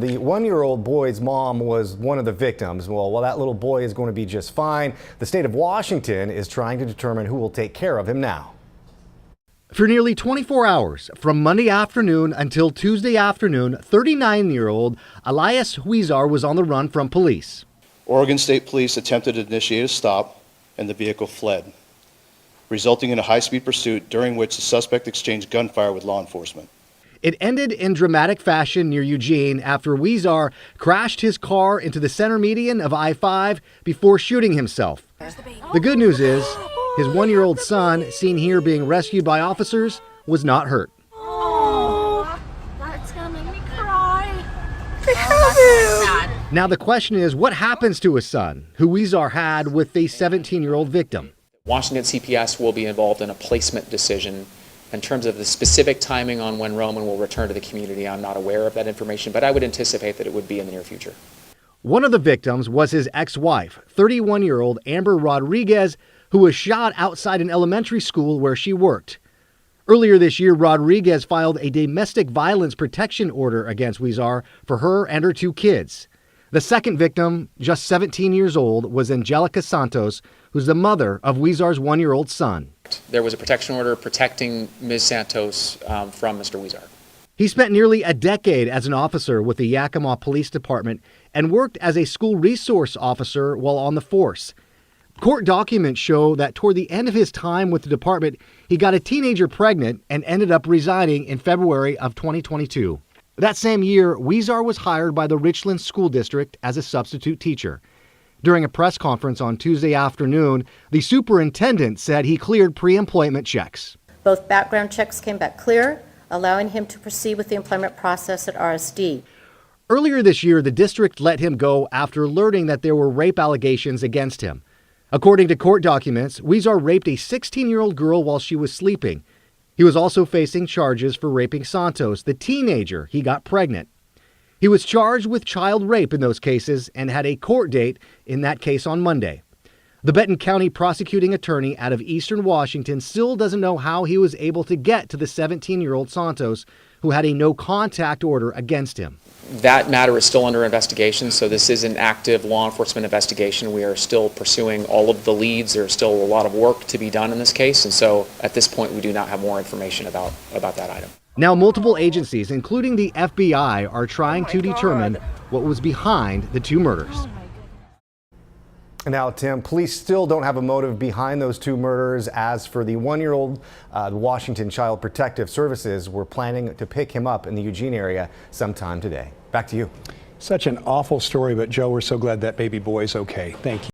The one-year-old boy's mom was one of the victims. Well, while that little boy is going to be just fine, the state of Washington is trying to determine who will take care of him now. For nearly 24 hours, from Monday afternoon until Tuesday afternoon, 39-year-old Elias Huizar was on the run from police. Oregon State Police attempted to initiate a stop, and the vehicle fled, resulting in a high-speed pursuit during which the suspect exchanged gunfire with law enforcement. It ended in dramatic fashion near Eugene after Huizar crashed his car into the center median of I-5 before shooting himself. The good news is his one-year-old son, seen here being rescued by officers, was not hurt. Oh, that's gonna make me cry. Now the question is, what happens to his son, who Huizar had with the 17-year-old victim? Washington CPS will be involved in a placement decision. In terms of the specific timing on when Roman will return to the community, I'm not aware of that information, but I would anticipate that it would be in the near future. One of the victims was his ex-wife, 31-year-old Amber Rodriguez, who was shot outside an elementary school where she worked. Earlier this year, Rodriguez filed a domestic violence protection order against Huizar for her and her two kids. The second victim, just 17 years old, was Angelica Santos, who's the mother of Huizar's one-year-old son. There was a protection order protecting Ms. Santos from Mr. Huizar. He spent nearly a decade as an officer with the Yakima Police Department and worked as a school resource officer while on the force. Court documents show that toward the end of his time with the department, he got a teenager pregnant and ended up resigning in February of 2022. That same year, Huizar was hired by the Richland School District as a substitute teacher. During a press conference on Tuesday afternoon, the superintendent said he cleared pre-employment checks. Both background checks came back clear, allowing him to proceed with the employment process at RSD. Earlier this year, the district let him go after learning that there were rape allegations against him. According to court documents, Huizar raped a 16-year-old girl while she was sleeping. He was also facing charges for raping Santos, the teenager he got pregnant. He was charged with child rape in those cases and had a court date in that case on Monday. The Benton County prosecuting attorney out of Eastern Washington still doesn't know how he was able to get to the 17-year-old Santos, who had a no-contact order against him. That matter is still under investigation, so this is an active law enforcement investigation. We are still pursuing all of the leads. There's still a lot of work to be done in this case, and so at this point we do not have more information about that item. Now, multiple agencies, including the FBI, are trying to determine what was behind the two murders. Now, Tim, police still don't have a motive behind those two murders. As for the one-year-old, the Washington Child Protective Services were planning to pick him up in the Eugene area sometime today. Back to you. Such an awful story, but Joe, we're so glad that baby boy is okay. Thank you.